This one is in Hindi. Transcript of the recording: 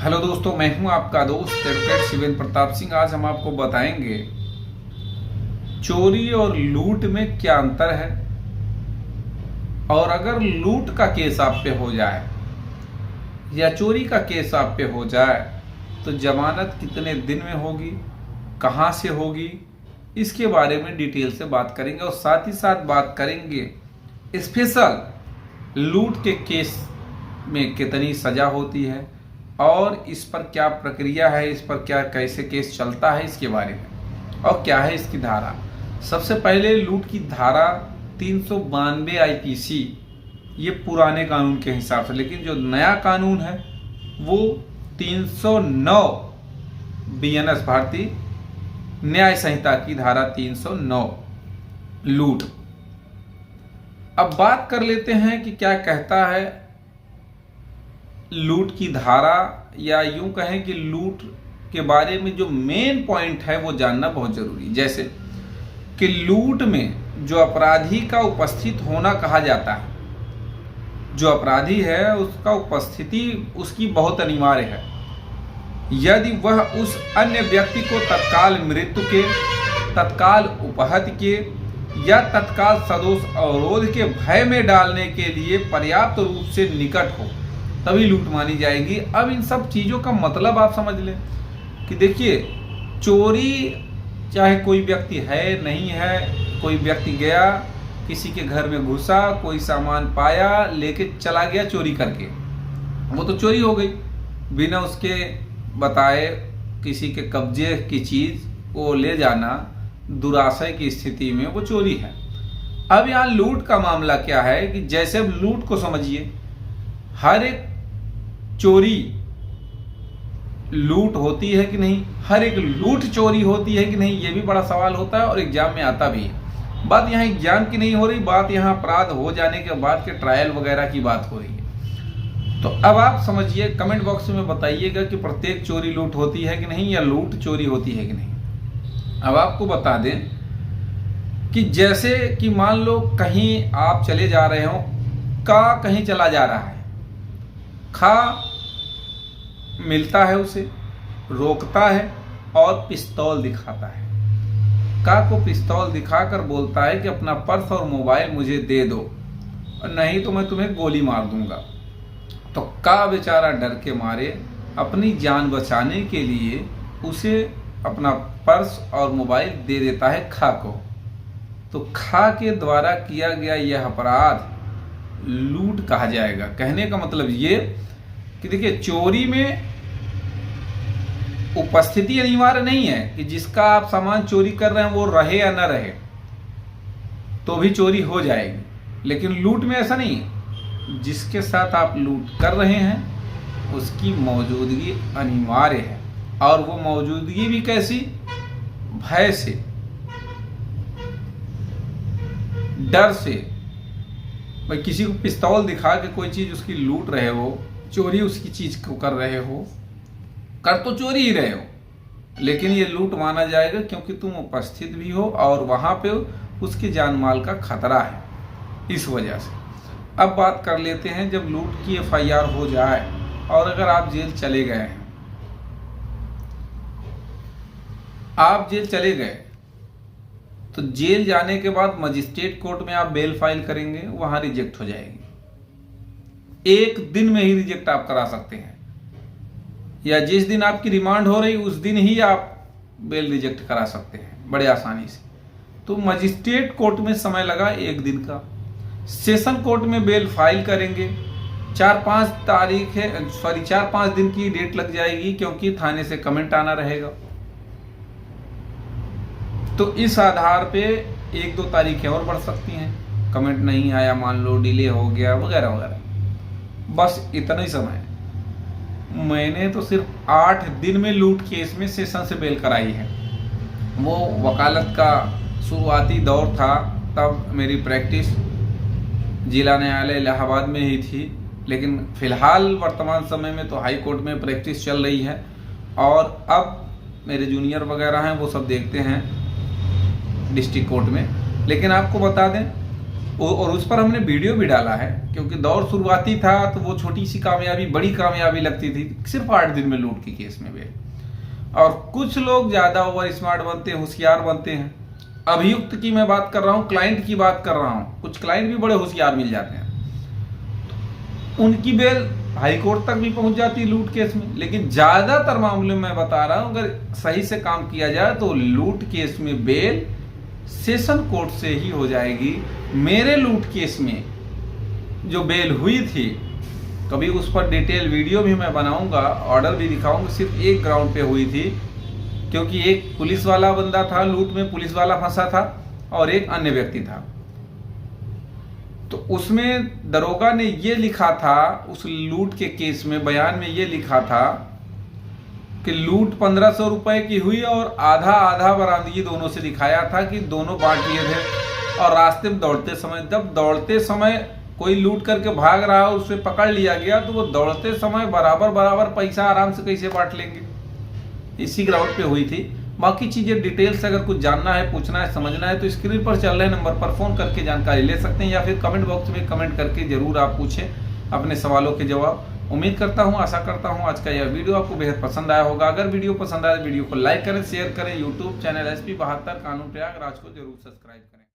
हेलो दोस्तों, मैं हूं आपका दोस्त एडवोकेट शिवेंद्र प्रताप सिंह। आज हम आपको बताएंगे चोरी और लूट में क्या अंतर है, और अगर लूट का केस आप पे हो जाए या चोरी का केस आप पे हो जाए तो जमानत कितने दिन में होगी, कहां से होगी, इसके बारे में डिटेल से बात करेंगे। और साथ ही साथ बात करेंगे स्पेशल लूट के केस में कितनी सजा होती है और इस पर क्या प्रक्रिया है, इस पर क्या कैसे केस चलता है, इसके बारे में, और क्या है इसकी धारा। सबसे पहले लूट की धारा 392 आईपीसी, ये पुराने कानून के हिसाब से, लेकिन जो नया कानून है वो 309 बीएनएस भारतीय न्याय संहिता की धारा 309 लूट। अब बात कर लेते हैं कि क्या कहता है लूट की धारा, या यूं कहें कि लूट के बारे में जो मेन पॉइंट है वो जानना बहुत जरूरी। जैसे कि लूट में जो अपराधी का उपस्थित होना कहा जाता है, जो अपराधी है उसका उपस्थिति उसकी बहुत अनिवार्य है। यदि वह उस अन्य व्यक्ति को तत्काल मृत्यु के, तत्काल उपहत के या तत्काल सदोष अवरोध के भय में डालने के लिए पर्याप्त रूप से निकट हो, तभी लूट मानी जाएगी। अब इन सब चीज़ों का मतलब आप समझ लें कि देखिए, चोरी चाहे कोई व्यक्ति है नहीं है, कोई व्यक्ति गया किसी के घर में घुसा, कोई सामान पाया, लेके चला गया चोरी करके, वो तो चोरी हो गई। बिना उसके बताए किसी के कब्जे की चीज़ को ले जाना दुराशय की स्थिति में वो चोरी है। अब यहाँ लूट का मामला क्या है कि जैसे अब लूट को समझिए, हर एक चोरी लूट होती है कि नहीं, हर एक लूट चोरी होती है कि नहीं, ये भी बड़ा सवाल होता है और एग्जाम में आता भी है। बात यहाँ एग्जाम की नहीं हो रही, बात यहाँ अपराध हो जाने के बाद के ट्रायल वगैरह की बात हो रही है। तो अब आप समझिए, कमेंट बॉक्स में बताइएगा कि प्रत्येक चोरी लूट होती है कि नहीं, या लूट चोरी होती है कि नहीं। अब आपको बता दें कि जैसे कि मान लो कहीं आप चले जा रहे हो, कहीं चला जा रहा है, मिलता है उसे, रोकता है और पिस्तौल दिखाता है। को पिस्तौल दिखाकर बोलता है कि अपना पर्स और मोबाइल मुझे दे दो, और नहीं तो मैं तुम्हें गोली मार दूंगा। तो बेचारा डर के मारे अपनी जान बचाने के लिए उसे अपना पर्स और मोबाइल दे देता है को। तो के द्वारा किया गया यह अपराध लूट कहा जाएगा। कहने का मतलब ये कि देखिए, चोरी में उपस्थिति अनिवार्य नहीं है कि जिसका आप सामान चोरी कर रहे हैं वो रहे या न रहे तो भी चोरी हो जाएगी। लेकिन लूट में ऐसा नहीं है, जिसके साथ आप लूट कर रहे हैं उसकी मौजूदगी अनिवार्य है, और वो मौजूदगी भी कैसी, भय से, डर से। भाई किसी को पिस्तौल दिखा के कोई चीज उसकी लूट रहे हो, चोरी उसकी चीज को कर रहे हो, कर तो चोरी ही रहे हो, लेकिन ये लूट माना जाएगा क्योंकि तुम उपस्थित भी हो और वहां पे उसके जान माल का खतरा है, इस वजह से। अब बात कर लेते हैं, जब लूट की एफआईआर हो जाए और अगर आप जेल चले गए हैं, आप जेल चले गए तो जेल जाने के बाद मजिस्ट्रेट कोर्ट में आप बेल फाइल करेंगे, वहां रिजेक्ट हो जाएगी। एक दिन में ही रिजेक्ट आप करा सकते हैं, या जिस दिन आपकी रिमांड हो रही उस दिन ही आप बेल रिजेक्ट करा सकते हैं बड़े आसानी से। तो मजिस्ट्रेट कोर्ट में समय लगा एक दिन का, सेशन कोर्ट में बेल फाइल करेंगे 4-5 दिन की डेट लग जाएगी, क्योंकि थाने से कमेंट आना रहेगा। तो इस आधार पे 1-2 तारीखें और बढ़ सकती हैं, कमेंट नहीं आया, मान लो डिले हो गया वगैरह वगैरह, बस इतना ही समय। मैंने तो सिर्फ 8 दिन में लूट केस में सेशन से बेल कराई है। वो वकालत का शुरुआती दौर था, तब मेरी प्रैक्टिस जिला न्यायालय इलाहाबाद में ही थी, लेकिन फिलहाल वर्तमान समय में तो हाई कोर्ट में प्रैक्टिस चल रही है, और अब मेरे जूनियर वगैरह हैं वो सब देखते हैं डिस्ट्रिक्ट कोर्ट में। लेकिन आपको बता दें, और उस पर हमने वीडियो भी डाला है, क्योंकि दौर शुरुआती था तो वो छोटी सी कामयाबी बड़ी कामयाबी लगती थी। सिर्फ 8 दिन में लूट के केस में बेल। और कुछ लोग ज्यादा ओवर स्मार्ट बनते हैं, होशियार बनते हैं। अभियुक्त की मैं बात कर रहा हूं, क्लाइंट की बात कर रहा हूं। कुछ क्लाइंट भी बड़े होशियार मिल जाते हैं, उनकी बेल हाई कोर्ट तक भी पहुंच जाती है लूट केस में। लेकिन ज्यादातर मामले में मैं बता रहा हूं, अगर सही से काम किया जाए तो लूट केस में बेल सेशन कोर्ट से ही हो जाएगी। मेरे लूट केस में जो बेल हुई थी, कभी उस पर डिटेल वीडियो भी मैं बनाऊंगा, ऑर्डर भी दिखाऊंगा, सिर्फ एक ग्राउंड पे हुई थी, क्योंकि एक पुलिस वाला बंदा था, लूट में पुलिस वाला फंसा था और एक अन्य व्यक्ति था। तो उसमें दरोगा ने ये लिखा था, उस लूट के केस में बयान में ये लिखा था कि लूट 1500 रुपए की हुई और आधा आधा बरामदगी दोनों से दिखाया था कि दोनों बांट लिए थे। और रास्ते में दौड़ते समय, जब दौड़ते समय कोई लूट करके भाग रहा है, उसे पकड़ लिया गया, तो वो दौड़ते समय बराबर बराबर पैसा आराम से कैसे बांट लेंगे। इसी ग्राउंड पे हुई थी। बाकी चीजें डिटेल से अगर कुछ जानना है, पूछना है, समझना है, तो स्क्रीन पर चल रहे नंबर पर फोन करके जानकारी ले सकते हैं, या फिर कमेंट बॉक्स में कमेंट करके जरूर आप पूछें अपने सवालों के जवाब। उम्मीद करता हूं, आशा करता हूं आज का यह वीडियो आपको बेहद पसंद आया होगा। अगर वीडियो पसंद आए तो वीडियो को लाइक करें, शेयर करें। यूट्यूब चैनल SP 72 कानून प्रयागराज को जरूर सब्सक्राइब करें।